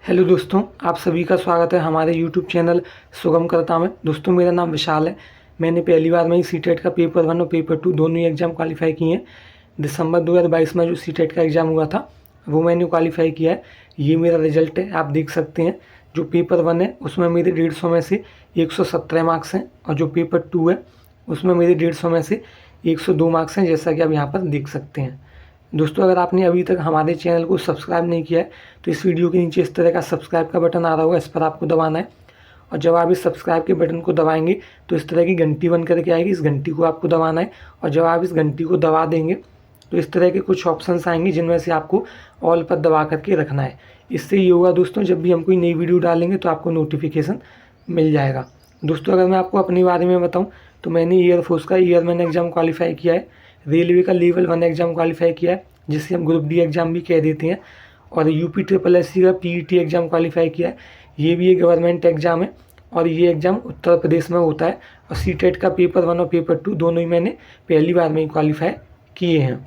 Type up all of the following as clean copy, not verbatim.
Hello दोस्तों, आप सभी का स्वागत है हमारे यूट्यूब चैनल सुगम करता में। दोस्तों, मेरा नाम विशाल है। मैंने पहली बार में ही सीटेट का पेपर 1 और पेपर 2 दोनों ही एग्ज़ाम क्वालिफाई किए हैं। दिसंबर 2022 में जो सीटेट का एग्ज़ाम हुआ था वो मैंने क्वालिफाई किया है। ये मेरा रिजल्ट है, आप देख सकते हैं। जो पेपर 1 है उसमें मेरे 150 में से 117 मार्क्स हैं और जो पेपर 2 है उसमें मेरे 150 में से 102 मार्क्स हैं, जैसा कि आप यहाँ पर देख सकते हैं। दोस्तों, अगर आपने अभी तक हमारे चैनल को सब्सक्राइब नहीं किया है तो इस वीडियो के नीचे इस तरह का सब्सक्राइब का बटन आ रहा होगा, इस पर आपको दबाना है। और जब आप इस सब्सक्राइब के बटन को दबाएंगे तो इस तरह की घंटी बन करके आएगी, इस घंटी को आपको दबाना है। और जब आप इस घंटी को दबा देंगे तो इस तरह के कुछ ऑप्शंस आएंगे जिनमें से आपको ऑल पर दबा करके रखना है। इससे ये होगा दोस्तों, जब भी हम कोई नई वीडियो डालेंगे तो आपको नोटिफिकेशन मिल जाएगा। दोस्तों, अगर मैं आपको अपने बारे में बताऊँ तो मैंने एयरफोर्स का एयरमैन एग्ज़ाम क्वालिफाई किया है, रेलवे का लेवल 1 एग्ज़ाम क्वालिफाई किया है जिसे हम ग्रुप डी एग्ज़ाम भी कह देते हैं, और यूपी ट्रिपल एस सी का पीईटी एग्ज़ाम क्वालिफाई किया है। ये भी एक गवर्नमेंट एग्ज़ाम है और ये एग्ज़ाम उत्तर प्रदेश में होता है। और सीटेट का पेपर 1 और पेपर 2 दोनों ही मैंने पहली बार में ही क्वालिफाई किए हैं।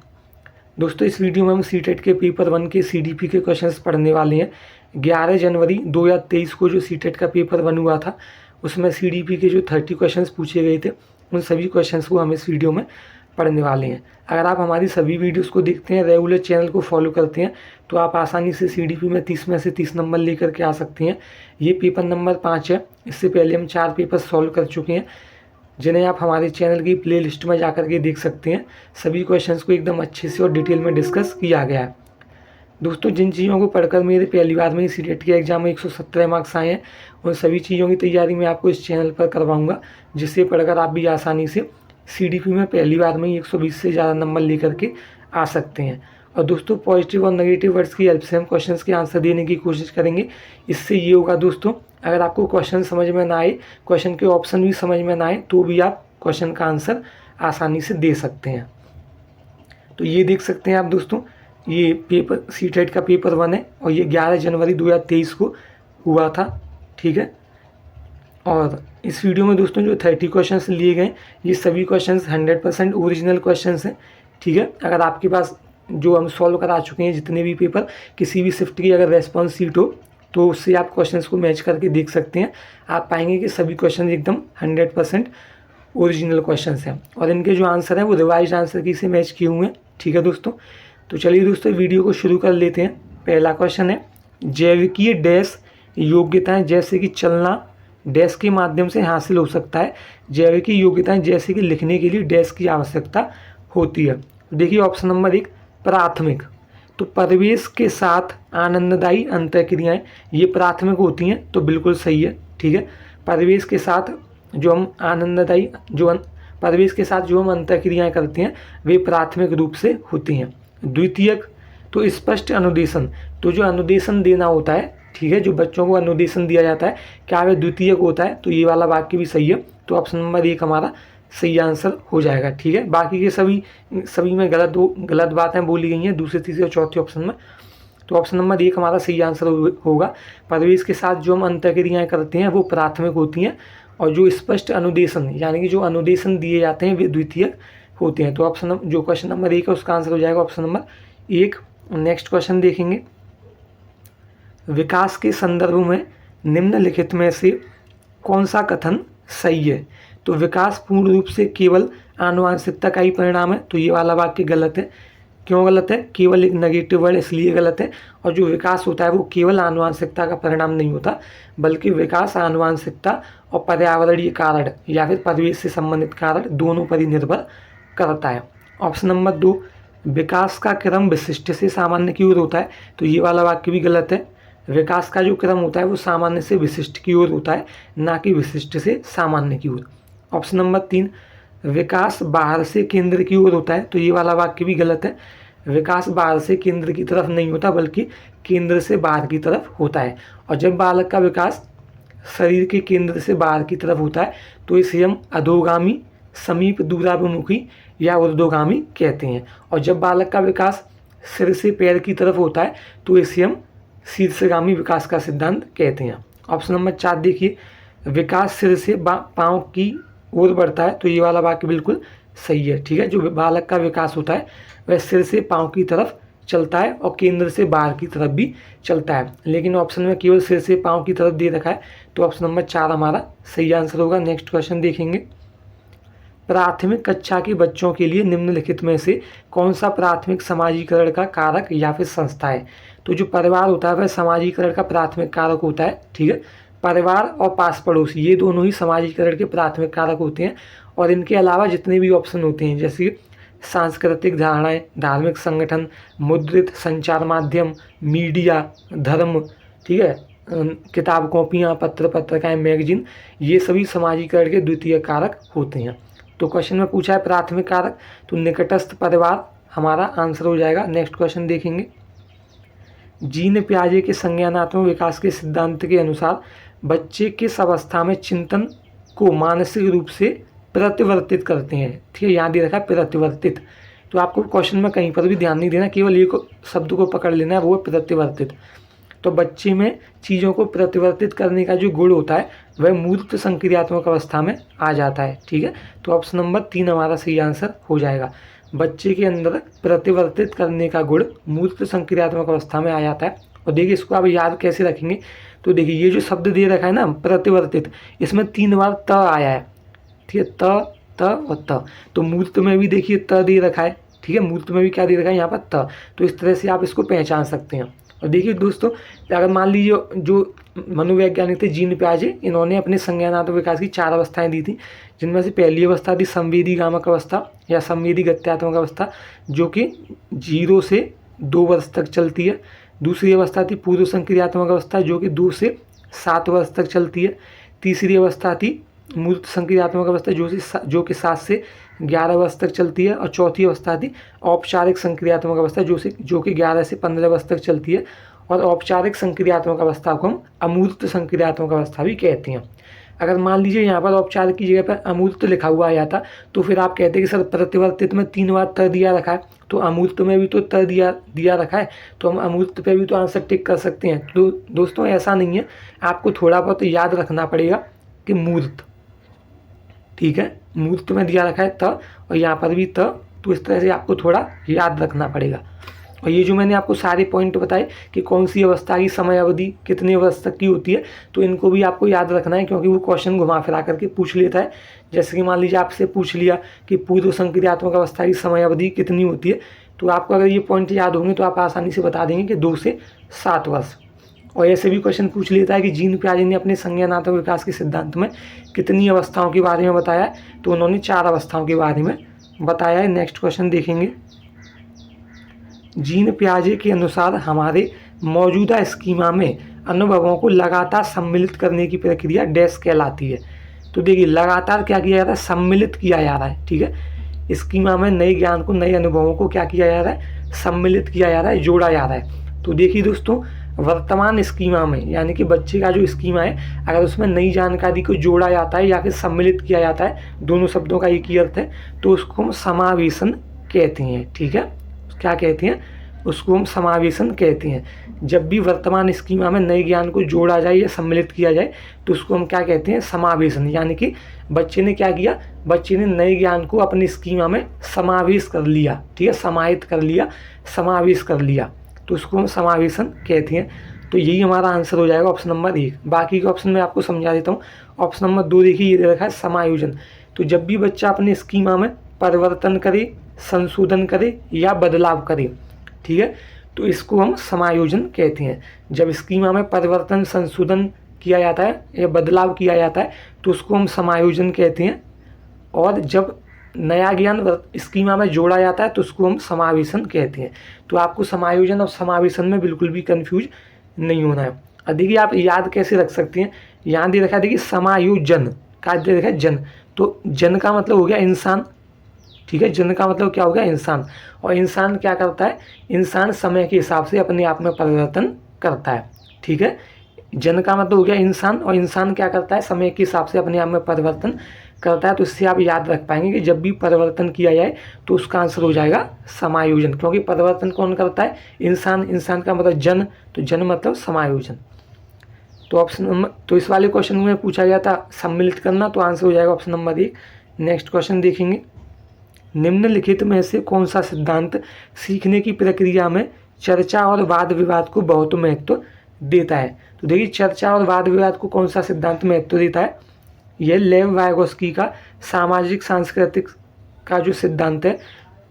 दोस्तों, इस वीडियो में हम सीटेट के पेपर 1 के सीडीपी के क्वेश्चंस पढ़ने वाले हैं। 11 जनवरी 2023 को जो सीटेट का पेपर 1 हुआ था उसमें सीडीपी के जो 30 क्वेश्चंस पूछे गए थे उन सभी क्वेश्चंस को हम इस वीडियो में पढ़ने वाले हैं। अगर आप हमारी सभी वीडियोस को देखते हैं, रेगुलर चैनल को फॉलो करते हैं, तो आप आसानी से सीडीपी में 30 में से 30 नंबर लेकर के आ सकते हैं। ये पेपर नंबर 5 है। इससे पहले हम 4 पेपर सॉल्व कर चुके हैं जिन्हें आप हमारे चैनल की प्ले लिस्ट में जाकर के देख सकते हैं। सभी क्वेश्चंस को एकदम अच्छे से और डिटेल में डिस्कस किया गया है। दोस्तों, जिन चीज़ों को पढ़कर मेरे पहली बार में ही सीटेट के एग्ज़ाम में 117 मार्क्स आए हैं उन सभी चीज़ों की तैयारी मैं आपको इस चैनल पर करवाऊँगा, जिससे पढ़कर आप भी आसानी से सीडीपी में पहली बार में ही 120 से ज़्यादा नंबर लेकर के आ सकते हैं। और दोस्तों, पॉजिटिव और नेगेटिव वर्ड्स की हेल्प से हम क्वेश्चंस के आंसर देने की कोशिश करेंगे। इससे ये होगा दोस्तों, अगर आपको क्वेश्चन समझ में ना आए, क्वेश्चन के ऑप्शन भी समझ में ना आए, तो भी आप क्वेश्चन का आंसर आसानी से दे सकते हैं। तो ये देख सकते हैं आप दोस्तों, ये पेपर सीटेट का पेपर 1 है और ये 11 जनवरी 2023 को हुआ था। ठीक है। और इस वीडियो में दोस्तों जो 30 क्वेश्चंस लिए गए ये सभी क्वेश्चंस 100% ओरिजिनल क्वेश्चंस हैं। ठीक है। अगर आपके पास जो हम सॉल्व करा चुके हैं जितने भी पेपर, किसी भी शिफ्ट की अगर रेस्पॉन्स सीट हो तो उससे आप क्वेश्चंस को मैच करके देख सकते हैं। आप पाएंगे कि सभी क्वेश्चन एकदम 100% ओरिजिनल क्वेश्चंस हैं और इनके जो आंसर हैं वो रिवाइज आंसर की से मैच किए हुए हैं। ठीक है दोस्तों, तो चलिए दोस्तों वीडियो को शुरू कर लेते हैं। पहला क्वेश्चन है, जैविकीय डैश योग्यताएं जैसे कि चलना डैश के माध्यम से हासिल हो सकता है। जैविकीय योग्यताएं जैसे कि लिखने के लिए डैश की आवश्यकता होती है। देखिए ऑप्शन नंबर 1 प्राथमिक। तो परिवेश के साथ आनंददायी अंतःक्रियाएं ये प्राथमिक होती हैं, तो बिल्कुल सही है। ठीक है। परिवेश के साथ जो हम आनंददायी परिवेश के साथ जो हम अंतःक्रियाएं करते हैं वे प्राथमिक रूप से होती हैं। द्वितीयक, तो स्पष्ट अनुदेशन। तो जो अनुदेशन देना होता है, ठीक है, जो बच्चों को अनुदेशन दिया जाता है, क्या वह द्वितीयक होता है? तो ये वाला वाक्य भी सही है। तो ऑप्शन नंबर 1 हमारा सही आंसर हो जाएगा। ठीक है। बाकी के सभी में गलत बातें बोली गई हैं दूसरे तीसरे और चौथे ऑप्शन में। तो ऑप्शन नंबर 1 हमारा सही आंसर होगा। परिवेश के साथ जो हम अंतःक्रियाएं करते हैं वो प्राथमिक होती हैं और जो स्पष्ट अनुदेशन यानी कि जो अनुदेशन दिए जाते हैं वे द्वितीयक होते हैं। तो ऑप्शन जो क्वेश्चन नंबर 1 है उसका आंसर हो जाएगा ऑप्शन नंबर 1। नेक्स्ट क्वेश्चन देखेंगे, विकास के संदर्भ में निम्नलिखित में से कौन सा कथन सही है? तो विकास पूर्ण रूप से केवल आनुवांशिकता का ही परिणाम है, तो ये वाला वाक्य गलत है। क्यों गलत है? केवल एक नेगेटिव वर्ड इसलिए गलत है। और जो विकास होता है वो केवल आनुवांशिकता का परिणाम नहीं होता, बल्कि विकास आनुवांशिकता और पर्यावरणीय कारण या फिर परिवेश से संबंधित कारण दोनों पर ही निर्भर करता है। ऑप्शन नंबर 2, विकास का क्रम विशिष्ट से सामान्य की ओर होता है, तो ये वाला वाक्य भी गलत है। विकास का जो क्रम होता है वो सामान्य से विशिष्ट की ओर होता है, ना कि विशिष्ट से सामान्य की ओर। ऑप्शन नंबर 3, विकास बाहर से केंद्र की ओर होता है, तो ये वाला वाक्य भी गलत है। विकास बाहर से केंद्र की तरफ नहीं होता, बल्कि केंद्र से बाहर की तरफ होता है। और जब बालक का विकास शरीर के केंद्र से बाहर की तरफ होता है तो इसे हम अधोगामी, समीप दूराभिमुखी या ऊर्ध्वगामी कहते हैं। और जब बालक का विकास सिर से पैर की तरफ होता है तो इसे हम शीर्षगामी विकास का सिद्धांत कहते हैं। ऑप्शन नंबर 4 देखिए, विकास सिर से पाँव की ओर बढ़ता है, तो ये वाला वाक्य बिल्कुल सही है। ठीक है। जो बालक का विकास होता है वह सिर से पाँव की तरफ चलता है और केंद्र से बाहर की तरफ भी चलता है, लेकिन ऑप्शन में केवल सिर से पाँव की तरफ दे रखा है, तो ऑप्शन नंबर 4 हमारा सही आंसर होगा। नेक्स्ट क्वेश्चन देखेंगे, प्राथमिक कक्षा के बच्चों के लिए निम्नलिखित में से कौन सा प्राथमिक समाजीकरण का कारक या फिर संस्था है। तो जो परिवार होता है वह समाजीकरण का प्राथमिक कारक होता है, ठीक है। परिवार और पास पड़ोस ये दोनों ही समाजीकरण के प्राथमिक कारक होते हैं, और इनके अलावा जितने भी ऑप्शन होते हैं जैसे सांस्कृतिक धारणाएं, धार्मिक संगठन, मुद्रित संचार माध्यम, मीडिया, धर्म, ठीक है, किताब कॉपियाँ, पत्र पत्रिकाएं, मैगजीन, ये सभी समाजीकरण के द्वितीय कारक होते हैं। तो क्वेश्चन में पूछा है प्राथमिक कारक, तो निकटस्थ परिवार हमारा आंसर हो जाएगा। नेक्स्ट क्वेश्चन देखेंगे, जीन पियाजे के संज्ञानात्मक विकास के सिद्धांत के अनुसार बच्चे किस अवस्था में चिंतन को मानसिक रूप से प्रतिवर्तित करते हैं। ठीक है, यहाँ दे रखा है प्रतिवर्तित, तो आपको क्वेश्चन में कहीं पर भी ध्यान नहीं देना, केवल एक शब्द को पकड़ लेना है, वो है प्रतिवर्तित। तो बच्चे में चीज़ों को प्रतिवर्तित करने का जो गुण होता है वह मूर्त संक्रियात्मक अवस्था में आ जाता है। ठीक है, तो ऑप्शन नंबर 3 हमारा सही आंसर हो जाएगा। बच्चे के अंदर प्रतिवर्तित करने का गुण मूर्त संक्रियात्मक अवस्था में आ जाता है। और देखिए इसको आप याद कैसे रखेंगे, तो देखिए ये जो शब्द दे रखा है ना प्रतिवर्तित, इसमें 3 बार त आया है। ठीक है, त और त, तो मूर्त में भी देखिए त दे रखा है। ठीक है, मूर्त में भी क्या दे रखा है यहाँ पर त, तो इस तरह से आप इसको पहचान सकते हैं। और देखिए दोस्तों, अगर मान लीजिए जो मनोवैज्ञानिक थे जीन पियाजे, इन्होंने अपने संज्ञानात्मक विकास की 4 अवस्थाएं दी थी, जिनमें से पहली अवस्था थी संवेदी गामक अवस्था या संवेदी गत्यात्मक अवस्था, जो कि 0 से 2 वर्ष तक चलती है। दूसरी अवस्था थी पूर्व संक्रियात्मक अवस्था, जो कि 2 से 7 वर्ष तक चलती है। तीसरी अवस्था थी मूर्त संक्रियात्मक अवस्था, जो कि 7 से 11 वर्ष तक चलती है। और चौथी अवस्था थी औपचारिक संक्रियात्मक अवस्था, जो कि 11 से 15 वर्ष तक चलती है। और औपचारिक संक्रियात्मक अवस्था को हम अमूर्त संक्रियात्मक अवस्था भी कहते हैं। अगर मान लीजिए यहाँ पर औपचारिक की जगह पर अमूर्त लिखा हुआ आया था, तो फिर आप कहते हैं कि सर प्रतिवर्तित में 3 बार त दिया रखा है, तो अमूर्त में भी तो त दिया रखा है, तो हम अमूर्त पे भी तो आंसर टिक कर सकते हैं। तो दोस्तों ऐसा नहीं है, आपको थोड़ा बहुत याद रखना पड़ेगा कि मूर्त, ठीक है, मूर्त में दिया रखा है त, और यहाँ पर भी त, तो इस तरह से आपको थोड़ा याद रखना पड़ेगा। और ये जो मैंने आपको सारे पॉइंट बताए कि कौन सी अवस्था की समय अवधि कितने वर्ष तक की होती है, तो इनको भी आपको याद रखना है, क्योंकि वो क्वेश्चन घुमा फिरा करके पूछ लेता है। जैसे कि मान लीजिए आपसे पूछ लिया कि पूर्व संक्रियात्मक अवस्था की समय अवधि कितनी होती है, तो आपको अगर ये पॉइंट याद होंगे तो आप आसानी से बता देंगे कि 2 से 7 वर्ष। और ऐसे भी क्वेश्चन पूछ लेता है कि जीन पियाजे ने अपने संज्ञानात्मक विकास के सिद्धांत में कितनी अवस्थाओं के बारे में बताया, तो उन्होंने 4 अवस्थाओं के बारे में बताया है। नेक्स्ट क्वेश्चन देखेंगे, जीन पियाजे के अनुसार हमारे मौजूदा स्कीमा में अनुभवों को लगातार सम्मिलित करने की प्रक्रिया डैश कहलाती है। तो देखिए लगातार क्या किया जा रहा है, सम्मिलित किया जा रहा है। ठीक है, स्कीमा में नए ज्ञान को, नए अनुभवों को क्या किया जा रहा है, सम्मिलित किया जा रहा है, जोड़ा जा रहा है। तो देखिए दोस्तों, वर्तमान स्कीमा में यानी कि बच्चे का जो स्कीमा है, अगर उसमें नई जानकारी को जोड़ा जाता है या फिर सम्मिलित किया जाता है, दोनों शब्दों का एक ही अर्थ है, तो उसको हम समावेशन कहते हैं। ठीक है, क्या कहते हैं, उसको हम समावेशन कहते हैं। जब भी वर्तमान स्कीमा में नए ज्ञान को जोड़ा जाए या सम्मिलित किया जाए, तो उसको हम क्या कहते हैं, समावेशन। यानी कि बच्चे ने क्या किया, बच्चे ने नए ज्ञान को अपनी स्कीमा में समावेश कर लिया। ठीक है, समाहित कर लिया, समावेश कर लिया, तो उसको हम समावेशन कहते हैं। तो यही हमारा आंसर हो जाएगा ऑप्शन नंबर 1। बाकी के ऑप्शन मैं आपको समझा देता हूँ। ऑप्शन नंबर 2 देखिए, ये दे रखा है समायोजन। तो जब भी बच्चा अपने स्कीमा में परिवर्तन करे, संशोधन करे या बदलाव करे, ठीक है, तो इसको हम समायोजन कहते हैं। जब स्कीमा में परिवर्तन, संशोधन किया जाता है या बदलाव किया जाता है, तो उसको हम समायोजन कहते हैं। और जब नया ज्ञान स्कीमा में जोड़ा जाता है, तो उसको हम समावेशन कहते हैं। तो आपको समायोजन और समावेशन में बिल्कुल भी कंफ्यूज नहीं होना है। और देखिए आप याद कैसे रख सकते हैं, यहाँ दे रखा है, देखिए समायोजन का दे रखा है जन, तो जन का मतलब हो गया इंसान। ठीक है, जन का मतलब क्या हो गया, इंसान। और इंसान क्या करता है, इंसान समय के हिसाब से अपने आप में परिवर्तन करता है। ठीक है, जन का मतलब हो गया इंसान, और इंसान क्या करता है, समय के हिसाब से अपने आप में परिवर्तन करता है। तो इससे आप याद रख पाएंगे कि जब भी परिवर्तन किया जाए तो उसका आंसर हो जाएगा समायोजन, क्योंकि परिवर्तन कौन करता है, इंसान। इंसान का मतलब जन, तो जन मतलब समायोजन। तो ऑप्शन नंबर, तो इस वाले क्वेश्चन में पूछा गया था सम्मिलित करना, तो आंसर हो जाएगा ऑप्शन नंबर 1। नेक्स्ट क्वेश्चन देखेंगे, निम्नलिखित में से कौन सा सिद्धांत सीखने की प्रक्रिया में चर्चा और वाद विवाद को बहुत महत्व देता है। तो देखिए चर्चा और वाद विवाद को कौन सा सिद्धांत महत्व देता है, यह लेव वाइगोस्की का सामाजिक सांस्कृतिक का जो सिद्धांत है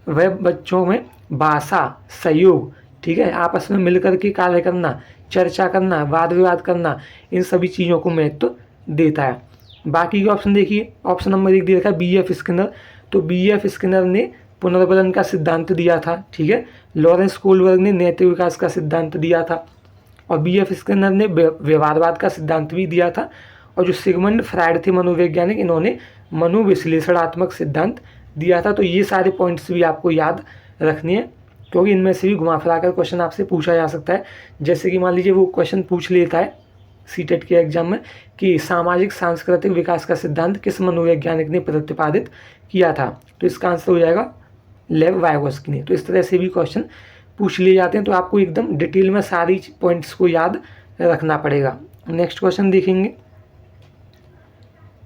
वह बच्चों में भाषा, सहयोग, ठीक है, आपस में मिलकर के कार्य करना, चर्चा करना, वाद विवाद करना, इन सभी चीज़ों को महत्व देता है। बाकी के ऑप्शन देखिए, ऑप्शन नंबर 1 दे रखा है B.F. स्किनर। तो B.F. स्किनर ने पुनर्बलन का सिद्धांत दिया था, ठीक है। लॉरेंस कोलबर्ग ने नैतिक विकास का सिद्धांत दिया था और B.F. स्किनर ने व्यवहारवाद का सिद्धांत भी दिया था। और जो सिगमंड फ्रायड थे मनोवैज्ञानिक, इन्होंने मनोविश्लेषणात्मक सिद्धांत दिया था। तो ये सारे पॉइंट्स भी आपको याद रखने हैं, क्योंकि इनमें से भी घुमा फिरा कर क्वेश्चन आपसे पूछा जा सकता है। जैसे कि मान लीजिए वो क्वेश्चन पूछ लेता है सीटेट के एग्जाम में कि सामाजिक सांस्कृतिक विकास का सिद्धांत किस मनोवैज्ञानिक ने प्रतिपादित किया था, तो इसका आंसर हो जाएगा लेव वाइगोस्की ने। तो इस तरह से भी क्वेश्चन पूछ लिए जाते हैं, तो आपको एकदम डिटेल में सारी पॉइंट्स को याद रखना पड़ेगा। नेक्स्ट क्वेश्चन देखेंगे,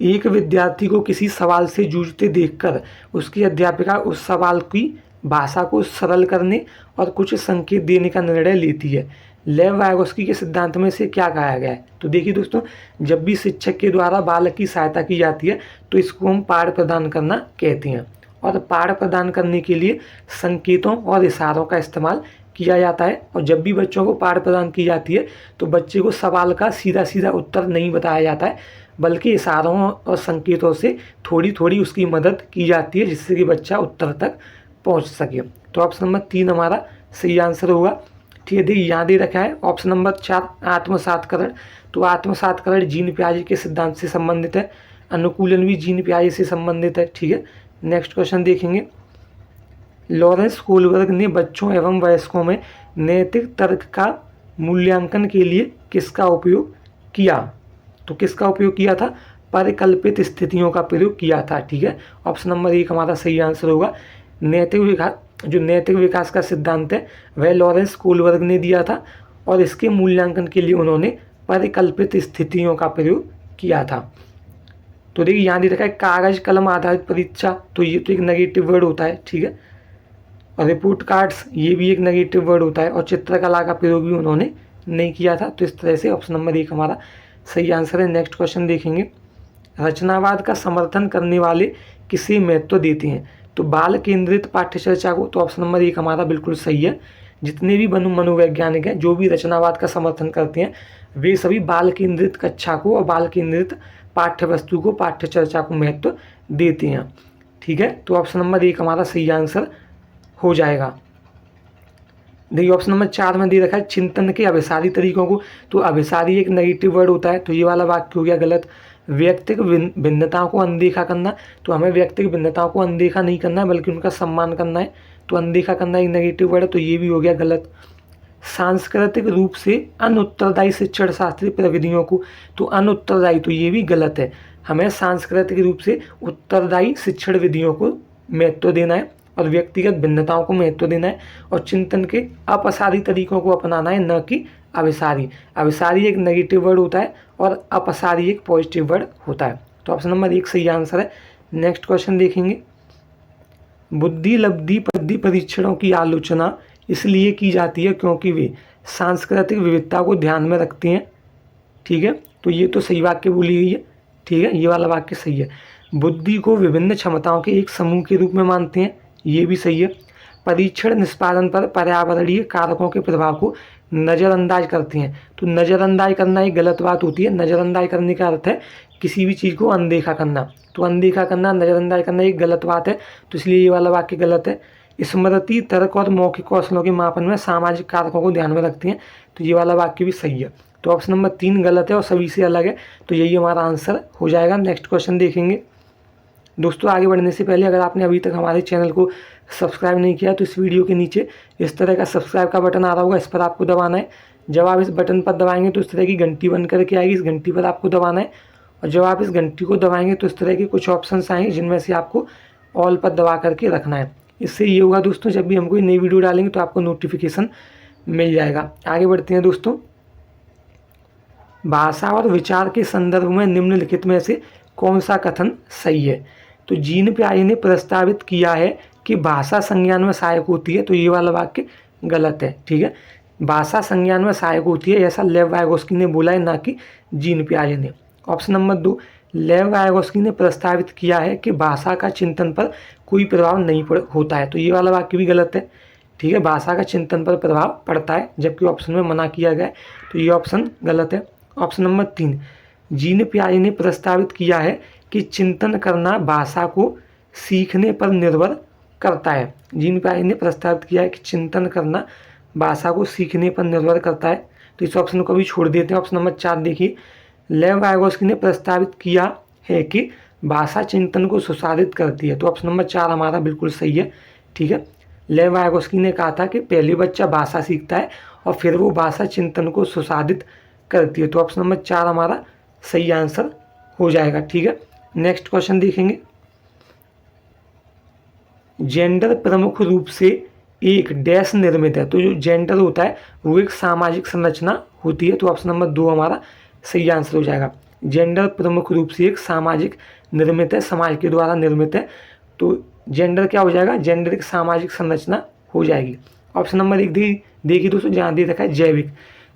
एक विद्यार्थी को किसी सवाल से जूझते देखकर उसकी अध्यापिका उस सवाल की भाषा को सरल करने और कुछ संकेत देने का निर्णय लेती है। लेव वाइगोस्की के सिद्धांत में से क्या कहा गया है? तो देखिए दोस्तों, जब भी शिक्षक के द्वारा बालक की सहायता की जाती है तो इसको हम पाठ प्रदान करना कहते हैं। और पाठ प्रदान करने के लिए संकेतों और इशारों का इस्तेमाल किया जाता है। और जब भी बच्चों को पाठ प्रदान की जाती है तो बच्चे को सवाल का सीधा सीधा उत्तर नहीं बताया जाता है, बल्कि इशारों और संकेतों से थोड़ी थोड़ी उसकी मदद की जाती है, जिससे कि बच्चा उत्तर तक पहुंच सके। तो ऑप्शन नंबर 3 हमारा सही आंसर होगा। ठीक है, देखिए यहाँ दे रखा है ऑप्शन नंबर 4 आत्मसातकरण। तो आत्मसातकरण जीन पियाजे के सिद्धांत से संबंधित है, अनुकूलन भी जीन पियाजे से संबंधित है। ठीक है, नेक्स्ट क्वेश्चन देखेंगे, लॉरेंस कोलबर्ग ने बच्चों एवं वयस्कों में नैतिक तर्क का मूल्यांकन के लिए किसका उपयोग किया? तो किसका उपयोग किया था? परिकल्पित स्थितियों का प्रयोग किया था। ठीक है, ऑप्शन नंबर 1 हमारा सही आंसर होगा। नैतिक विकास का सिद्धांत है वह लॉरेंस कोलबर्ग ने दिया था और इसके मूल्यांकन के लिए उन्होंने परिकल्पित स्थितियों का प्रयोग किया था। तो देखिए यहाँ दे रखा है कागज कलम आधारित परीक्षा, तो ये तो एक नेगेटिव वर्ड होता है। ठीक है, और रिपोर्ट कार्ड्स ये भी एक नेगेटिव वर्ड होता है, और चित्रकला का प्रयोग भी उन्होंने नहीं किया था। तो इस तरह से ऑप्शन नंबर 1 हमारा सही आंसर है। नेक्स्ट क्वेश्चन देखेंगे, रचनावाद का समर्थन करने वाले किसे महत्व देते हैं? तो बाल केंद्रित पाठ्यचर्चा को। तो ऑप्शन नंबर 1 हमारा बिल्कुल सही है। जितने भी मनोवैज्ञानिक हैं जो भी रचनावाद का समर्थन करते हैं वे सभी बाल केंद्रित कक्षा को और बाल केंद्रित पाठ्य वस्तु को, पाठ्यचर्चा को महत्व देते हैं। ठीक है, तो ऑप्शन नंबर 1 हमारा सही आंसर हो जाएगा। देखिए ऑप्शन नंबर 4 में दे रखा है चिंतन के अभिसारी तरीकों को। तो अभिसारी एक नेगेटिव वर्ड होता है, तो ये वाला वाक्य हो गया गलत। व्यक्तिगत भिन्नताओं को अनदेखा करना, तो हमें व्यक्तिगत भिन्नताओं को अनदेखा नहीं करना है बल्कि उनका सम्मान करना है। तो अनदेखा करना एक नेगेटिव वर्ड है, तो ये भी हो गया गलत। सांस्कृतिक रूप से अनुत्तरदायी शिक्षण शास्त्रीय प्रविधियों को। तो अनुत्तरदायी, तो ये भी गलत है। हमें सांस्कृतिक रूप से उत्तरदायी शिक्षण विधियों को महत्व देना है और व्यक्तिगत भिन्नताओं को महत्व देना है, और चिंतन के अपसारी तरीकों को अपनाना है, न कि अभिसारी। अभिसारी एक नेगेटिव वर्ड होता है और अपसारी एक पॉजिटिव वर्ड होता है। तो ऑप्शन नंबर 1 सही आंसर है। नेक्स्ट क्वेश्चन देखेंगे, बुद्धि लब्धि पद्धि परीक्षणों की आलोचना इसलिए की जाती है क्योंकि वे सांस्कृतिक विविधता को ध्यान में रखते हैं। ठीक है, तो ये तो सही वाक्य बोली गई है। ठीक है, ये वाला वाक्य सही है। बुद्धि को विभिन्न क्षमताओं के एक समूह के रूप में मानते हैं, ये भी सही है। परीक्षण निष्पादन पर पर्यावरणीय कारकों के प्रभाव को नज़रअंदाज करते हैं। तो नज़रअंदाज करना एक गलत बात होती है। नज़रअंदाज करने का अर्थ है किसी भी चीज़ को अनदेखा करना। तो अनदेखा करना, नज़रअंदाज करना एक गलत बात है, तो इसलिए ये वाला वाक्य गलत है। स्मृति, तर्क और मौखिक कौशलों के मापन में सामाजिक कारकों को ध्यान में रखते हैं, तो ये वाला वाक्य भी सही है। तो ऑप्शन नंबर 3 गलत है और सभी से अलग है, तो यही हमारा आंसर हो जाएगा। नेक्स्ट क्वेश्चन देखेंगे। दोस्तों आगे बढ़ने से पहले अगर आपने अभी तक हमारे चैनल को सब्सक्राइब नहीं किया तो इस वीडियो के नीचे इस तरह का सब्सक्राइब का बटन आ रहा होगा, इस पर आपको दबाना है। जब आप इस बटन पर दबाएंगे तो इस तरह की घंटी बन करके आएगी, इस घंटी पर आपको दबाना है। और जब आप इस घंटी को दबाएंगे तो इस तरह के कुछ ऑप्शंस आएंगे जिनमें से आपको ऑल पर दबा करके रखना है। इससे ये होगा दोस्तों, जब भी हम कोई नई वीडियो डालेंगे तो आपको नोटिफिकेशन मिल जाएगा। आगे बढ़ते हैं दोस्तों, भाषा और विचार के संदर्भ में निम्नलिखित में से कौन सा कथन सही है? तो जीन पियाजे ने प्रस्तावित किया है कि भाषा संज्ञान में सहायक होती है, तो ये वाला वाक्य गलत है। ठीक है, भाषा संज्ञान में सहायक होती है ऐसा लेव वाइगोस्की ने बोला है, ना कि जीन पियाजे ने। ऑप्शन नंबर 2, लेव वाइगोस्की ने प्रस्तावित किया है कि भाषा का चिंतन पर कोई प्रभाव नहीं होता है, तो ये वाला वाक्य भी गलत है। ठीक है, भाषा का चिंतन पर प्रभाव पड़ता है, जबकि ऑप्शन में मना किया गया है, तो ये ऑप्शन गलत है। ऑप्शन नंबर 3, जीन पियाजे ने प्रस्तावित किया है कि चिंतन करना भाषा को सीखने पर निर्भर करता है। जीन पियाजे ने प्रस्तावित किया है कि चिंतन करना भाषा को सीखने पर निर्भर करता है, तो इस ऑप्शन को भी छोड़ देते हैं। ऑप्शन नंबर 4 देखिए, लेव वाइगोस्की ने प्रस्तावित किया है कि भाषा चिंतन को सुसाधित करती है, तो ऑप्शन नंबर 4 हमारा बिल्कुल सही है। ठीक है, लेव वाइगोस्की ने कहा था कि पहले बच्चा भाषा सीखता है और फिर वो भाषा चिंतन को सुसाधित करती है, तो ऑप्शन नंबर 4 हमारा सही आंसर हो जाएगा। ठीक है, नेक्स्ट क्वेश्चन देखेंगे। जेंडर प्रमुख रूप से एक डैश निर्मित है, तो जो जेंडर होता है वो एक सामाजिक संरचना होती है, तो ऑप्शन नंबर 2 हमारा सही आंसर हो जाएगा। जेंडर प्रमुख रूप से एक सामाजिक निर्मित है, समाज के द्वारा निर्मित है, तो जेंडर क्या हो जाएगा, जेंडर एक सामाजिक संरचना हो जाएगी। ऑप्शन नंबर 1 देखिए दोस्तों, जहाँ दे रखा है जैविक,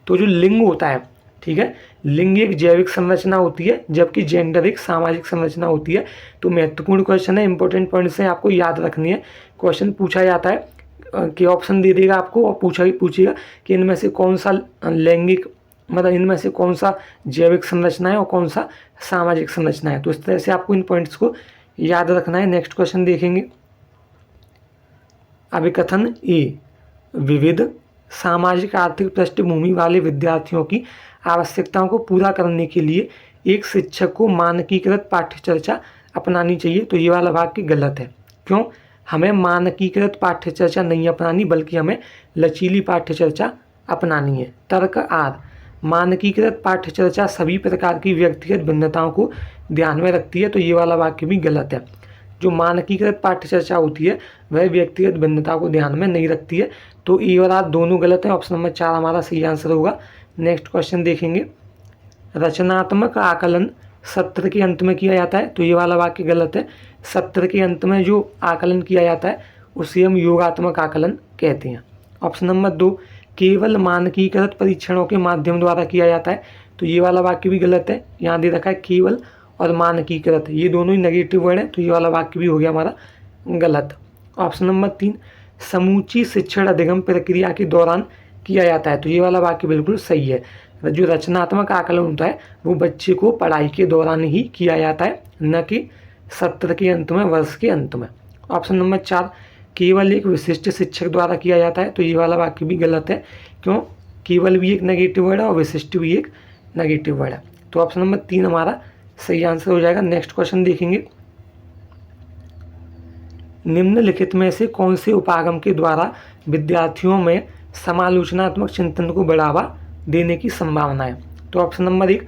तो जो लिंग होता है, ठीक है, लिंग एक जैविक संरचना होती है, जबकि जेंडर एक सामाजिक संरचना होती है। तो महत्वपूर्ण क्वेश्चन है, इंपॉर्टेंट पॉइंट्स हैं, आपको याद रखनी है। क्वेश्चन पूछा जाता है कि ऑप्शन दे देगा आपको और पूछेगा कि इनमें से कौन सा लैंगिक, मतलब इनमें से कौन सा जैविक संरचना है और कौन सा सामाजिक संरचना है, तो इस तरह से आपको इन पॉइंट्स को याद रखना है। नेक्स्ट क्वेश्चन देखेंगे। अभिकथन ए, विविध सामाजिक आर्थिक पृष्ठभूमि वाले विद्यार्थियों की आवश्यकताओं को पूरा करने के लिए एक शिक्षक को मानकीकृत पाठ्यचर्चा अपनानी चाहिए, तो ये वाला वाक्य गलत है। क्यों, हमें मानकीकृत पाठ्यचर्चा नहीं अपनानी, बल्कि हमें लचीली पाठ्यचर्चा अपनानी है। तर्क आर, मानकीकृत पाठ्यचर्चा सभी प्रकार की व्यक्तिगत भिन्नताओं को ध्यान में रखती है, तो ये वाला वाक्य भी गलत है। जो मानकीकृत पाठ्यचर्चा होती है वह व्यक्तिगत भिन्नता को ध्यान में नहीं रखती है, तो ए और आर दोनों गलत है। ऑप्शन नंबर 4 हमारा सही आंसर होगा। नेक्स्ट क्वेश्चन देखेंगे। रचनात्मक आकलन सत्र के अंत में किया जाता है, तो ये वाला वाक्य गलत है। सत्र के अंत में जो आकलन किया जाता है उसे हम योगात्मक आकलन कहते हैं। ऑप्शन नंबर 2, केवल मानकीकृत परीक्षणों के माध्यम द्वारा किया जाता है, तो ये वाला वाक्य भी गलत है। यहाँ दे रखा है केवल और मानकीकृत, ये दोनों ही नेगेटिव वर्ड है, तो ये वाला वाक्य भी हो गया हमारा गलत। ऑप्शन नंबर 3, समूची शिक्षण अधिगम प्रक्रिया के दौरान किया जाता है, तो ये वाला वाक्य बिल्कुल सही है। जो रचनात्मक आकलन होता है वो बच्चे को पढ़ाई के दौरान ही किया जाता है, न कि सत्र के अंत में, वर्ष के अंत में। ऑप्शन नंबर 4, केवल एक विशिष्ट शिक्षक द्वारा किया जाता है, तो ये वाला वाक्य भी गलत है। क्यों, केवल भी एक नेगेटिव वर्ड है और विशिष्ट भी एक नेगेटिव वर्ड है, तो ऑप्शन नंबर 3 हमारा सही आंसर हो जाएगा। नेक्स्ट क्वेश्चन देखेंगे। निम्नलिखित में से कौन से उपागम के द्वारा विद्यार्थियों में समालोचनात्मक चिंतन को बढ़ावा देने की संभावना है, तो ऑप्शन नंबर 1,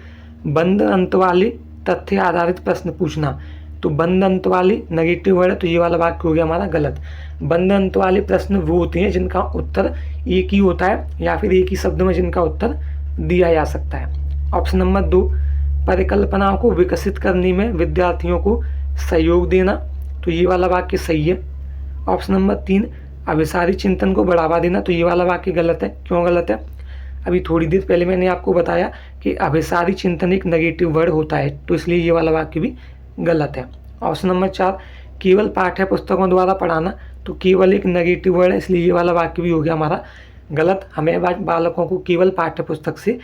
बंद अंत वाले तथ्य आधारित प्रश्न पूछना, तो बंद अंत वाले नेगेटिव वर्ड है, तो ये वाला वाक्य हो गया हमारा गलत। बंद अंत वाले प्रश्न वो होते हैं जिनका उत्तर एक ही होता है या फिर एक ही शब्द में जिनका उत्तर दिया जा सकता है। ऑप्शन नंबर 2, परिकल्पनाओं को विकसित करने में विद्यार्थियों को सहयोग देना, तो ये वाला वाक्य सही है। ऑप्शन नंबर 3, अभिसारी चिंतन को बढ़ावा देना, तो ये वाला वाक्य गलत है। क्यों गलत है, अभी थोड़ी देर पहले मैंने आपको बताया कि अभिसारी चिंतन एक नेगेटिव वर्ड होता है, तो इसलिए ये वाला वाक्य भी गलत है। ऑप्शन नंबर 4, केवल पाठ्य पुस्तकों द्वारा पढ़ाना, तो केवल एक नेगेटिव वर्ड है, इसलिए ये वाला वाक्य भी हो गया हमारा गलत। हमें बालकों को केवल पाठ्य पुस्तक से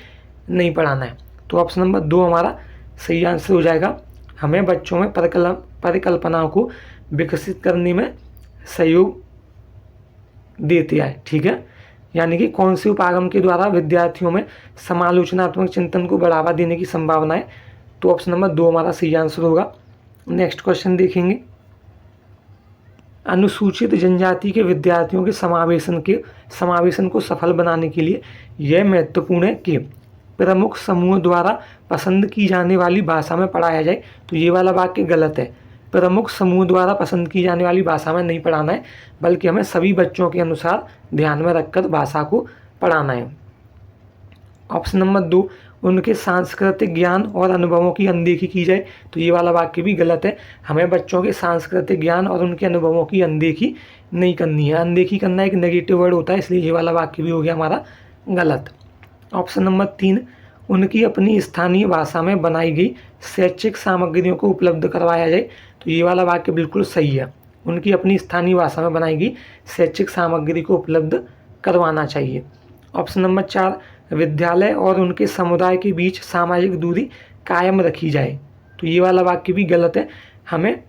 नहीं पढ़ाना है, तो ऑप्शन नंबर 2 हमारा सही आंसर हो जाएगा। हमें बच्चों में परिकल्पनाओं को विकसित करने में सहयोग देते हैं। ठीक है, यानी कि कौन से उपागम के द्वारा विद्यार्थियों में समालोचनात्मक चिंतन को बढ़ावा देने की संभावना है, तो ऑप्शन नंबर 2 हमारा सही आंसर होगा। नेक्स्ट क्वेश्चन देखेंगे। अनुसूचित जनजाति के विद्यार्थियों के समावेशन को सफल बनाने के लिए यह महत्वपूर्ण है कि प्रमुख समूह द्वारा पसंद की जाने वाली भाषा में पढ़ाया जाए, तो ये वाला वाक्य गलत है। प्रमुख समूह द्वारा पसंद की जाने वाली भाषा में नहीं पढ़ाना है, बल्कि हमें सभी बच्चों के अनुसार ध्यान में रखकर भाषा को पढ़ाना है। ऑप्शन नंबर 2, उनके सांस्कृतिक ज्ञान और अनुभवों की अनदेखी की जाए, तो ये वाला वाक्य भी गलत है। हमें बच्चों के सांस्कृतिक ज्ञान और उनके अनुभवों की अनदेखी नहीं करनी है। अनदेखी करना एक नेगेटिव वर्ड होता है, इसलिए ये वाला वाक्य भी हो गया हमारा गलत। ऑप्शन नंबर 3, उनकी अपनी स्थानीय भाषा में बनाई गई शैक्षिक सामग्रियों को उपलब्ध करवाया जाए, तो ये वाला वाक्य बिल्कुल सही है। उनकी अपनी स्थानीय भाषा में बनाई गई शैक्षिक सामग्री को उपलब्ध करवाना चाहिए। ऑप्शन नंबर 4, विद्यालय और उनके समुदाय के बीच सामाजिक दूरी कायम रखी जाए, तो ये वाला वाक्य भी गलत है। हमें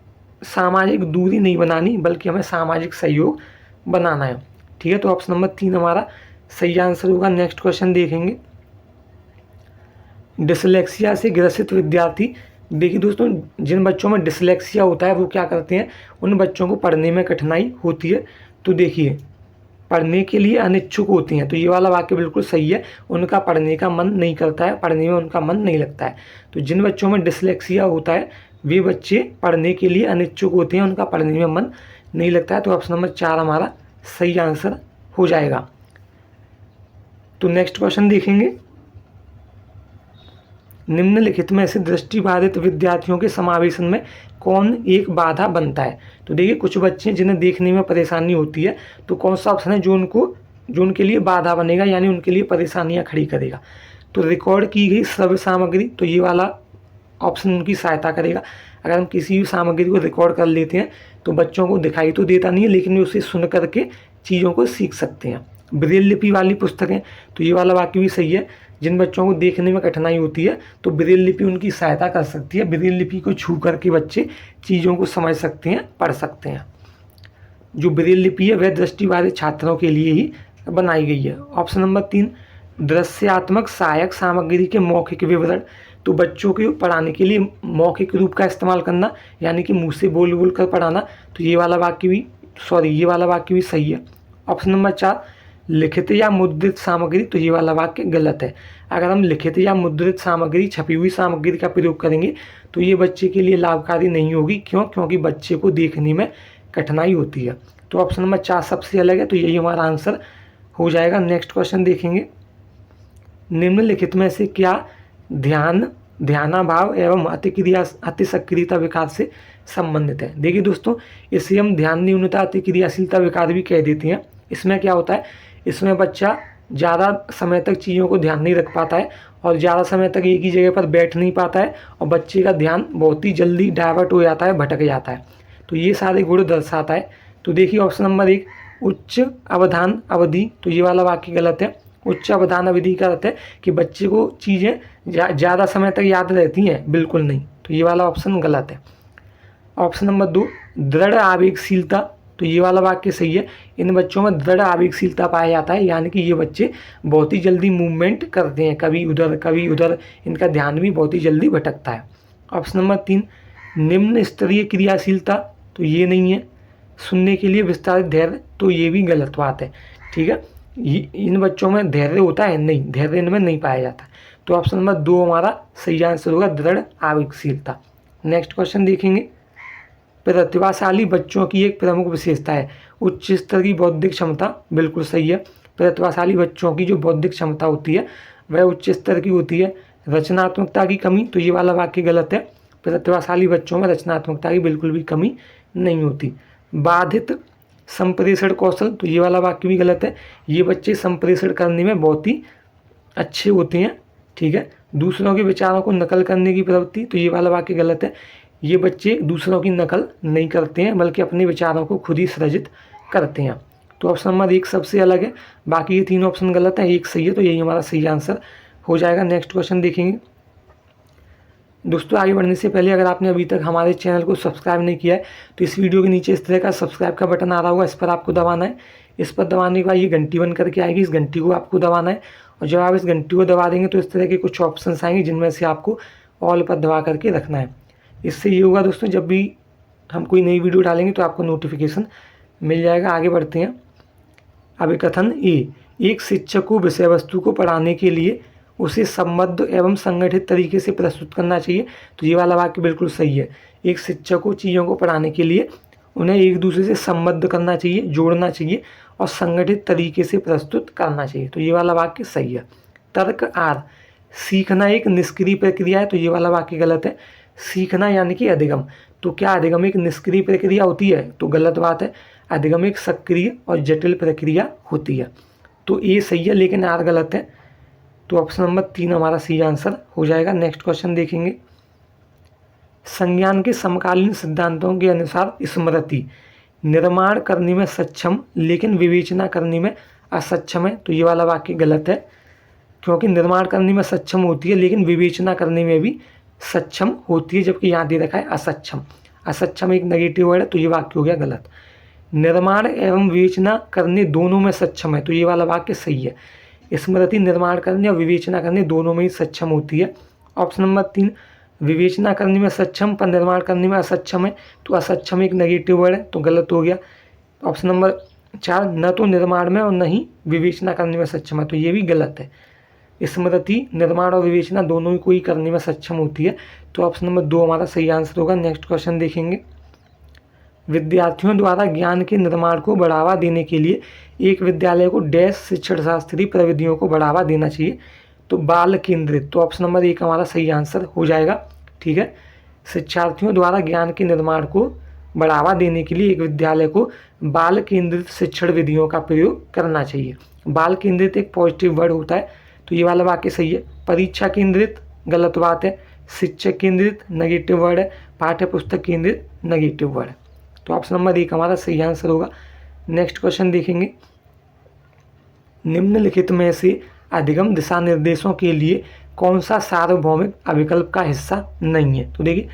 सामाजिक दूरी नहीं बनानी, बल्कि हमें सामाजिक सहयोग बनाना है। ठीक है, तो ऑप्शन नंबर 3 हमारा सही आंसर होगा। नेक्स्ट क्वेश्चन देखेंगे, डिसलेक्सिया से ग्रसित विद्यार्थी। देखिए दोस्तों, जिन बच्चों में डिसलेक्सिया होता है वो क्या करते हैं, उन बच्चों को पढ़ने में कठिनाई होती है। तो देखिए, पढ़ने के लिए अनिच्छुक होती हैं, तो ये वाला वाक्य बिल्कुल सही है। उनका पढ़ने का मन नहीं करता है, पढ़ने में उनका मन नहीं लगता है। तो जिन बच्चों में डिसलेक्सिया होता है वे बच्चे पढ़ने के लिए अनिच्छुक होते हैं, उनका पढ़ने में मन नहीं लगता है। तो ऑप्शन नंबर 4 हमारा सही आंसर हो जाएगा। तो नेक्स्ट क्वेश्चन देखेंगे, निम्नलिखित में से दृष्टिबाधित विद्यार्थियों के समावेशन में कौन एक बाधा बनता है। तो देखिए, कुछ बच्चे जिन्हें देखने में परेशानी होती है, तो कौन सा ऑप्शन है जो उनके लिए बाधा बनेगा, यानी उनके लिए परेशानियां खड़ी करेगा। तो रिकॉर्ड की गई श्रव्य सामग्री, तो ये वाला ऑप्शन उनकी सहायता करेगा। अगर हम किसी भी सामग्री को रिकॉर्ड कर लेते हैं तो बच्चों को दिखाई तो देता नहीं है, लेकिन वे उसे सुन करके चीज़ों को सीख सकते हैं। ब्रेल लिपि वाली पुस्तकें, तो ये वाला वाक्य भी सही है। जिन बच्चों को देखने में कठिनाई होती है तो ब्रेल लिपि उनकी सहायता कर सकती है। ब्रेल लिपि को छू करके बच्चे चीज़ों को समझ सकते हैं, पढ़ सकते हैं। जो ब्रेल लिपि है वह दृष्टिबाधित छात्रों के लिए ही बनाई गई है। ऑप्शन नंबर 3, दृश्यात्मक सहायक सामग्री के मौखिक विवरण, तो बच्चों को पढ़ाने के लिए मौखिक रूप का इस्तेमाल करना, यानी कि मुँह से बोल बोल कर पढ़ाना, तो ये वाला वाक्य भी सही है। ऑप्शन नंबर 4, लिखित या मुद्रित सामग्री, तो ये वाला वाक्य गलत है। अगर हम लिखित या मुद्रित सामग्री, छपी हुई सामग्री का प्रयोग करेंगे तो ये बच्चे के लिए लाभकारी नहीं होगी। क्यों? क्योंकि बच्चे को देखने में कठिनाई होती है। तो ऑप्शन नंबर 4 सबसे अलग है, तो यही हमारा आंसर हो जाएगा। नेक्स्ट क्वेश्चन देखेंगे, निम्नलिखित में से क्या ध्यानाभाव एवं अतिसक्रियता विकार से संबंधित है। देखिए दोस्तों, इसे हम ध्यान न्यूनता अतिक्रियाशीलता विकार भी कह देते हैं। इसमें क्या होता है, इसमें बच्चा ज़्यादा समय तक चीज़ों को ध्यान नहीं रख पाता है और ज़्यादा समय तक एक ही जगह पर बैठ नहीं पाता है और बच्चे का ध्यान बहुत ही जल्दी डाइवर्ट हो जाता है, भटक जाता है। तो ये सारे गुण दर्शाता है। तो देखिए ऑप्शन नंबर 1, उच्च अवधान अवधि, तो ये वाला वाक्य गलत है। उच्च अवधान अवधि का अर्थ है कि बच्चे को चीज़ें ज़्यादा समय तक याद रहती हैं, बिल्कुल नहीं। तो ये वाला ऑप्शन गलत है। ऑप्शन नंबर 2, दृढ़ आवेगशीलता, तो ये वाला वाक्य सही है। इन बच्चों में दृढ़ आवेगशीलता पाया जाता है, यानी कि ये बच्चे बहुत ही जल्दी मूवमेंट करते हैं, कभी उधर, इनका ध्यान भी बहुत ही जल्दी भटकता है। ऑप्शन नंबर 3, निम्न स्तरीय क्रियाशीलता, तो ये नहीं है। सुनने के लिए विस्तारित धैर्य, तो ये भी गलत बात है। ठीक है, इन बच्चों में धैर्य होता है नहीं, धैर्य इनमें नहीं पाया जाता। तो ऑप्शन नंबर 2 हमारा सही आंसर होगा, दृढ़ आवेगशीलता। नेक्स्ट क्वेश्चन देखेंगे, प्रतिभाशाली बच्चों की एक प्रमुख विशेषता है उच्च स्तर की बौद्धिक क्षमता, बिल्कुल सही है। प्रतिभाशाली बच्चों की जो बौद्धिक क्षमता होती है वह उच्च स्तर की होती है। रचनात्मकता की कमी, तो ये वाला वाक्य गलत है। प्रतिभाशाली बच्चों में रचनात्मकता की बिल्कुल भी कमी नहीं होती। बाधित संप्रेषण कौशल, तो ये वाला वाक्य भी गलत है। ये बच्चे संप्रेषण करने में बहुत ही अच्छे होते हैं। ठीक है, दूसरों के विचारों को नकल करने की प्रवृत्ति, तो ये वाला वाक्य गलत है। ये बच्चे दूसरों की नकल नहीं करते हैं, बल्कि अपने विचारों को खुद ही सृजित करते हैं। तो ऑप्शन नंबर 1 सबसे अलग है, बाकी ये 3 ऑप्शन गलत है, एक सही है, तो यही हमारा सही आंसर हो जाएगा। नेक्स्ट क्वेश्चन देखेंगे। दोस्तों, आगे बढ़ने से पहले अगर आपने अभी तक हमारे चैनल को सब्सक्राइब नहीं किया है तो इस वीडियो के नीचे इस तरह का सब्सक्राइब का बटन आ रहा होगा, इस पर आपको दबाना है। इस पर दबाने के बाद ये घंटी बन करके आएगी, इस घंटी को आपको दबाना है और जब आप इस घंटी को दबा देंगे तो इस तरह के कुछ ऑप्शन आएंगे जिनमें से आपको ऑल पर दबा करके रखना है। इससे ये होगा दोस्तों, जब भी हम कोई नई वीडियो डालेंगे तो आपको नोटिफिकेशन मिल जाएगा। आगे बढ़ते हैं। अभिकथन ए, एक शिक्षक को विषय वस्तु को पढ़ाने के लिए उसे सम्बद्ध एवं संगठित तरीके से प्रस्तुत करना चाहिए, तो ये वाला वाक्य बिल्कुल सही है। एक शिक्षक को चीज़ों को पढ़ाने के लिए उन्हें एक दूसरे से संबद्ध करना चाहिए, जोड़ना चाहिए और संगठित तरीके से प्रस्तुत करना चाहिए, तो ये वाला वाक्य सही है। तर्क आर, सीखना एक निष्क्रिय प्रक्रिया है, तो ये वाला वाक्य गलत है। सीखना यानी कि अधिगम, तो क्या अधिगम एक निष्क्रिय प्रक्रिया होती है, तो गलत बात है। अधिगम एक सक्रिय और जटिल प्रक्रिया होती है। तो ए सही है लेकिन आर गलत है। तो ऑप्शन नंबर 3 हमारा सही आंसर हो जाएगा। नेक्स्ट क्वेश्चन देखेंगे। संज्ञान के समकालीन सिद्धांतों के अनुसार स्मृति निर्माण करने में सक्षम लेकिन विवेचना करने में असक्षम है, तो ये वाला वाक्य गलत है, क्योंकि निर्माण करने में सक्षम होती है लेकिन विवेचना करने में भी सक्षम होती है, जबकि यहाँ दे रखा है असक्षम। असक्षम एक नेगेटिव वर्ड है, तो ये वाक्य हो गया गलत। निर्माण एवं विवेचना करने दोनों में सक्षम है, तो ये वाला वाक्य सही है। स्मृति निर्माण करने और विवेचना करने दोनों में ही सक्षम होती है। ऑप्शन नंबर 3 विवेचना करने में सक्षम पर निर्माण करने में असक्षम है, तो असक्षम एक नेगेटिव वर्ड है, तो गलत हो गया। ऑप्शन नंबर 4 न तो निर्माण में और न ही विवेचना करने में सक्षम है, तो ये भी गलत है। स्मृति निर्माण और विवेचना दोनों ही कोई करने में सक्षम होती है, तो ऑप्शन नंबर 2 हमारा सही आंसर होगा। नेक्स्ट क्वेश्चन देखेंगे। विद्यार्थियों द्वारा ज्ञान के निर्माण को बढ़ावा देने के लिए एक विद्यालय को डैश शिक्षण शास्त्रीय प्रविधियों को बढ़ावा देना चाहिए, तो बाल केंद्रित, तो ऑप्शन नंबर 1 हमारा सही आंसर हो जाएगा। ठीक है, शिक्षार्थियों द्वारा ज्ञान के निर्माण को बढ़ावा देने के लिए एक विद्यालय को बाल केंद्रित शिक्षण विधियों का प्रयोग करना चाहिए। बाल केंद्रित एक पॉजिटिव वर्ड होता है, तो ये वाला वाक्य सही है। परीक्षा केंद्रित गलत बात है। शिक्षक केंद्रित नेगेटिव वर्ड है। पाठ्य पुस्तक केंद्रित नेगेटिव वर्ड है, तो ऑप्शन नंबर 1 हमारा सही आंसर होगा। नेक्स्ट क्वेश्चन देखेंगे। निम्नलिखित में से अधिगम दिशा निर्देशों के लिए कौन सा सार्वभौमिक अभिकल्प का हिस्सा नहीं है, तो देखिए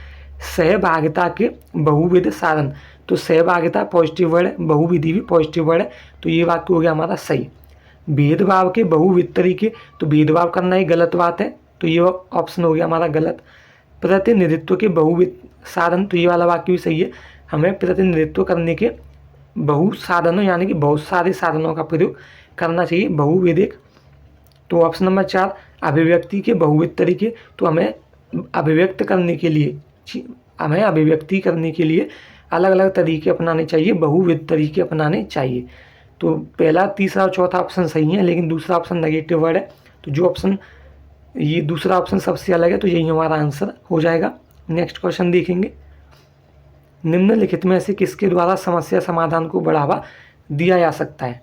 सहभागिता के बहुविध साधन, तो सहभागिता पॉजिटिव वर्ड है, बहुविधि भी पॉजिटिव वर्ड है, तो ये वाक्य हो गया हमारा सही। भेदभाव के बहुविध तरीके, तो भेदभाव करना ही गलत बात है, तो ये ऑप्शन हो गया हमारा गलत। प्रतिनिधित्व के बहुविध साधन, तो ये वाला वाक्य भी सही है। हमें प्रतिनिधित्व करने के बहु साधनों यानी कि बहुत सारे साधनों का प्रयोग करना चाहिए, बहुविधिक। तो ऑप्शन नंबर 4 अभिव्यक्ति के बहुविध तरीके, तो हमें अभिव्यक्ति करने के लिए अलग अलग तरीके अपनाने चाहिए, बहुविध तरीके अपनाने चाहिए। तो पहला, तीसरा और चौथा ऑप्शन सही है, लेकिन दूसरा ऑप्शन नेगेटिव वर्ड है, तो जो ऑप्शन ये दूसरा ऑप्शन सबसे अलग है, तो यही हमारा आंसर हो जाएगा। नेक्स्ट क्वेश्चन देखेंगे। निम्नलिखित में से किसके द्वारा समस्या समाधान को बढ़ावा दिया जा सकता है,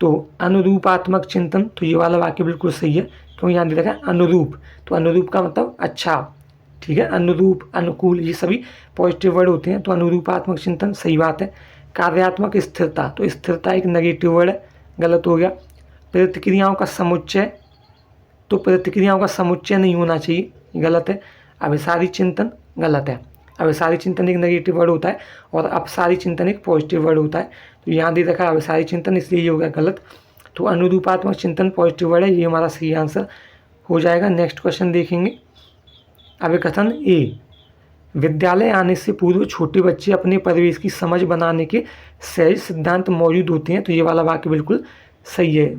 तो अनुरूपात्मक चिंतन, तो ये वाला वाक्य बिल्कुल सही है, क्योंकि यहाँ दे रखा है अनुरूप, तो अनुरूप का मतलब अच्छा, ठीक है, अनुरूप अनुकूल ये सभी पॉजिटिव वर्ड होते हैं, तो अनुरूपात्मक चिंतन सही बात है। कार्यात्मक स्थिरता, तो स्थिरता एक नेगेटिव वर्ड है, गलत हो गया। प्रतिक्रियाओं का समुच्चय, तो प्रतिक्रियाओं का समुच्चय नहीं होना चाहिए, गलत है। अभिसारी चिंतन गलत है, अभिसारी चिंतन एक नेगेटिव वर्ड होता है और अपसारी चिंतन एक पॉजिटिव वर्ड होता है, तो यहाँ दे रखा है अभिसारी चिंतन, इसलिए ये हो गया गलत। तो अनुरूपात्मक चिंतन पॉजिटिव वर्ड है, ये हमारा सही आंसर हो जाएगा। नेक्स्ट क्वेश्चन देखेंगे। अभिकथन ए, विद्यालय आने से पूर्व छोटे बच्चे अपने परिवेश की समझ बनाने के सहज सिद्धांत मौजूद होते हैं, तो ये वाला वाक्य बिल्कुल सही है।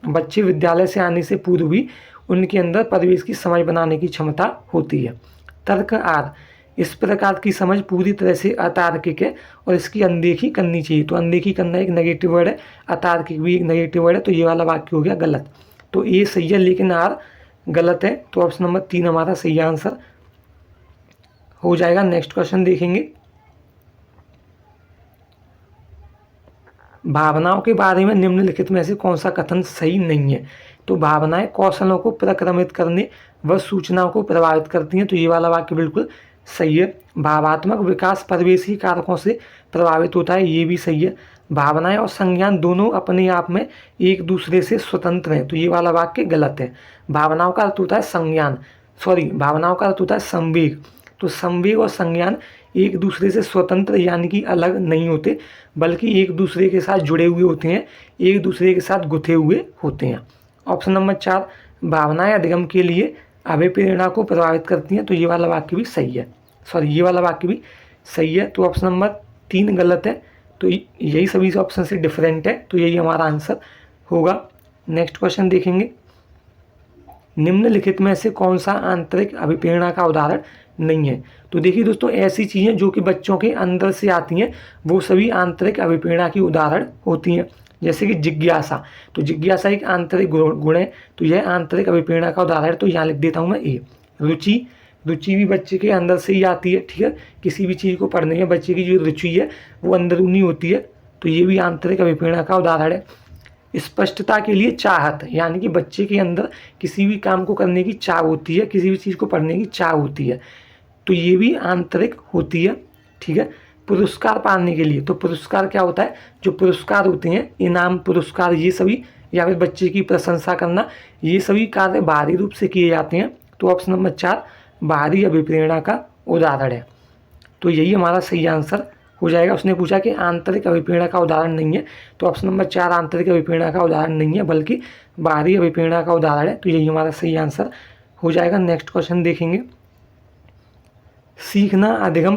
बच्चे विद्यालय से आने से पूर्व भी उनके अंदर परिवेश की समझ बनाने की क्षमता होती है। तर्क आर, इस प्रकार की समझ पूरी तरह से अतार्किक है और इसकी अनदेखी करनी चाहिए, तो अनदेखी करना एक नेगेटिव वर्ड है, अतार्किक भी एक नेगेटिव वर्ड है, तो ये वाला वाक्य हो गया गलत। तो ए सही है लेकिन आर गलत है, तो ऑप्शन नंबर 3 हमारा सही आंसर हो जाएगा। नेक्स्ट क्वेश्चन देखेंगे। भावनाओं के बारे में निम्नलिखित में से कौन सा कथन सही नहीं है, तो भावनाएं कौशलों को प्रक्रमित करने व सूचनाओं को प्रभावित करती हैं, तो ये वाला वाक्य बिल्कुल सही है। भावात्मक विकास परिवेशी कारकों से प्रभावित होता है, ये भी सही है। भावनाएं और संज्ञान दोनों अपने आप में एक दूसरे से स्वतंत्र हैं, तो ये वाला वाक्य गलत है। भावनाओं का अर्थ होता है संज्ञान, भावनाओं का अर्थ होता है संवेग, तो संवेग और संज्ञान एक दूसरे से स्वतंत्र यानी कि अलग नहीं होते, बल्कि एक दूसरे के साथ जुड़े हुए होते हैं, एक दूसरे के साथ गुथे हुए होते हैं। ऑप्शन नंबर 4 भावनाएं अधिगम के लिए अभिप्रेरणा को प्रभावित करती हैं, तो ये वाला वाक्य भी सही है, ये वाला वाक्य भी सही है। तो ऑप्शन नंबर 3 गलत है, तो यही सभी ऑप्शन से डिफरेंट है, तो यही हमारा आंसर होगा। नेक्स्ट क्वेश्चन देखेंगे। निम्नलिखित में से कौन सा आंतरिक अभिप्रेरणा का उदाहरण नहीं है, तो देखिए दोस्तों, ऐसी चीज़ें जो कि बच्चों के अंदर से आती हैं वो सभी आंतरिक अभिप्रेरणा की उदाहरण होती हैं। जैसे कि जिज्ञासा, तो जिज्ञासा एक आंतरिक गुण है, तो यह आंतरिक अभिप्रेरणा का उदाहरण है, तो यहाँ लिख देता हूँ मैं ए। रुचि, रुचि भी बच्चे के अंदर से ही आती है, ठीक है, किसी भी चीज़ को पढ़ने में बच्चे की जो रुचि है वो अंदरूनी होती है, तो ये भी आंतरिक अभिप्रेरणा का उदाहरण है। स्पष्टता के लिए चाहत, यानी कि बच्चे के अंदर किसी भी काम को करने की चाह होती है, किसी भी चीज़ को पढ़ने की चाह होती है, तो ये भी आंतरिक होती है, ठीक है। पुरस्कार पाने के लिए, तो पुरस्कार क्या होता है, जो पुरस्कार होते हैं, इनाम, पुरस्कार, ये सभी, या फिर बच्चे की प्रशंसा करना, ये सभी कार्य बाहरी रूप से किए जाते हैं, तो ऑप्शन नंबर 4 बाहरी अभिप्रेरणा का उदाहरण है। तो यही हमारा सही आंसर हो जाएगा। उसने पूछा कि आंतरिक अभिप्रेरणा का उदाहरण नहीं है, तो ऑप्शन नंबर 4 आंतरिक अभिप्रेरणा का उदाहरण नहीं है, बल्कि बाहरी अभिप्रेरणा का उदाहरण है, तो यही हमारा सही आंसर हो जाएगा। नेक्स्ट क्वेश्चन देखेंगे। सीखना अधिक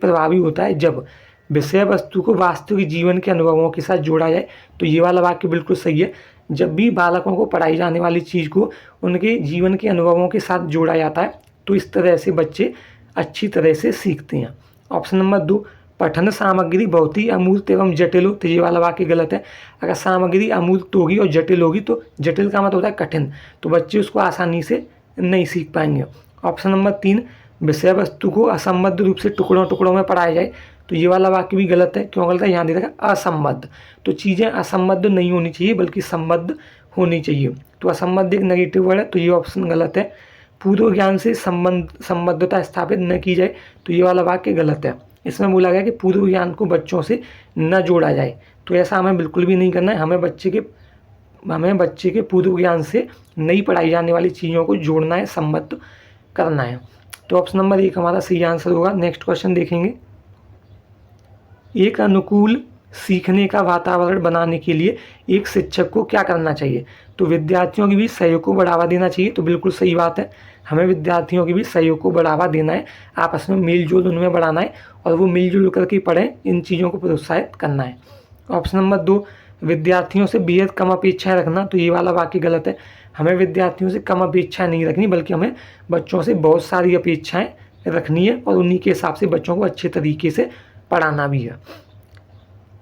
प्रभावी होता है जब विषय वस्तु को वास्तविक जीवन के अनुभवों के साथ जोड़ा जाए, तो ये वाला वाक्य बिल्कुल सही है। जब भी बालकों को पढ़ाई जाने वाली चीज़ को उनके जीवन के अनुभवों के साथ जोड़ा जाता है, तो इस तरह से बच्चे अच्छी तरह से सीखते हैं। ऑप्शन नंबर 2 पठन सामग्री बहुत ही अमूर्त एवं जटिल हो, तो ये वाला वाक्य गलत है। अगर सामग्री अमूर्त होगी और जटिल होगी, तो जटिल का मतलब होता है कठिन, तो बच्चे उसको आसानी से नहीं सीख पाएंगे। ऑप्शन नंबर 3 विषय वस्तु को असंबद्ध रूप से टुकड़ों टुकड़ों में पढ़ाया जाए, तो ये वाला वाक्य भी गलत है। क्यों गलत है, यहाँ दे रखा असंबद्ध, तो चीज़ें असंबद्ध नहीं होनी चाहिए बल्कि संबद्ध होनी चाहिए, तो असंबद्ध एक नेगेटिव वर्ड है, तो ये ऑप्शन गलत है। पूर्व ज्ञान से संबद्धता स्थापित न की जाए, तो ये वाला वाक्य गलत है। इसमें बोला गया कि पूर्व ज्ञान को बच्चों से न जोड़ा जाए, तो ऐसा हमें बिल्कुल भी नहीं करना है। हमें बच्चे के पूर्व ज्ञान से नई पढ़ाई जाने वाली चीज़ों को जोड़ना है, संबद्ध करना है, तो ऑप्शन नंबर 1 हमारा सही आंसर होगा। नेक्स्ट क्वेश्चन देखेंगे। एक अनुकूल सीखने का वातावरण बनाने के लिए एक शिक्षक को क्या करना चाहिए, तो विद्यार्थियों के बीच सहयोग को बढ़ावा देना चाहिए, तो बिल्कुल सही बात है। हमें विद्यार्थियों के बीच सहयोग को बढ़ावा देना है, आपस में मेल जोल उनमें बढ़ाना है, और वो मिलजुल करके पढ़ें, इन चीज़ों को प्रोत्साहित करना है। ऑप्शन नंबर 2 विद्यार्थियों से बेहद कम अपेक्षाएं रखना, तो ये वाला वाक्य गलत है। हमें विद्यार्थियों से कम अपेक्षाएं नहीं रखनी, बल्कि हमें बच्चों से बहुत सारी अपेक्षाएं रखनी है, और उन्हीं के हिसाब से बच्चों को अच्छे तरीके से पढ़ाना भी है।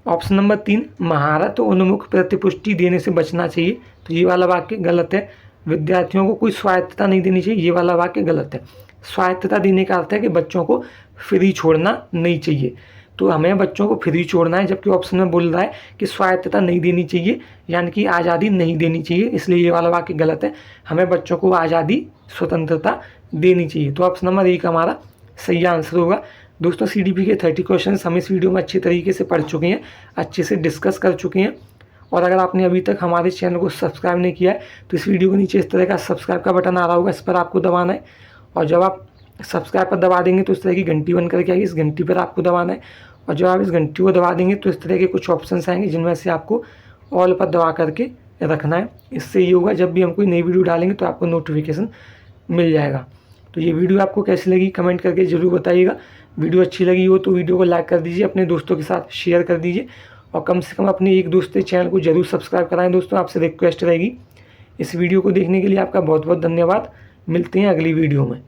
ऑप्शन नंबर 3 महारत उन्मुख प्रतिपुष्टि देने से बचना चाहिए, तो ये वाला वाक्य गलत है। विद्यार्थियों को कोई स्वायत्तता नहीं देनी चाहिए, ये वाला वाक्य गलत है। स्वायत्तता देने का अर्थ है कि बच्चों को फ्री छोड़ना नहीं चाहिए, तो हमें बच्चों को फ्री छोड़ना है, जबकि ऑप्शन में बोल रहा है कि स्वायत्तता नहीं देनी चाहिए, यानी कि आज़ादी नहीं देनी चाहिए, इसलिए ये वाला वाक्य गलत है। हमें बच्चों को आज़ादी, स्वतंत्रता देनी चाहिए, तो ऑप्शन नंबर 1 हमारा सही आंसर होगा। दोस्तों CDP के 30 क्वेश्चन हम इस वीडियो में अच्छे तरीके से पढ़ चुके हैं, अच्छे से डिस्कस कर चुके हैं, और अगर आपने अभी तक हमारे चैनल को सब्सक्राइब नहीं किया है, तो इस वीडियो के नीचे इस तरह का सब्सक्राइब का बटन आ रहा होगा, इस पर आपको दबाना है, और जब आप सब्सक्राइब पर दबा देंगे तो इस तरह की घंटी बन करके आएगी, इस घंटी पर आपको दबाना है, और जब आप इस घंटी को दबा देंगे तो इस तरह के कुछ ऑप्शन आएंगे, जिनमें से आपको ऑल पर दबा करके रखना है। इससे ये होगा, जब भी हम कोई नई वीडियो डालेंगे तो आपको नोटिफिकेशन मिल जाएगा। तो ये वीडियो आपको कैसी लगी कमेंट करके ज़रूर बताइएगा। वीडियो अच्छी लगी हो तो वीडियो को लाइक कर दीजिए, अपने दोस्तों के साथ शेयर कर दीजिए, और कम से कम अपने एक दोस्त के चैनल को जरूर सब्सक्राइब कराएं। दोस्तों आपसे रिक्वेस्ट रहेगी। इस वीडियो को देखने के लिए आपका बहुत बहुत धन्यवाद। मिलते हैं अगली वीडियो में।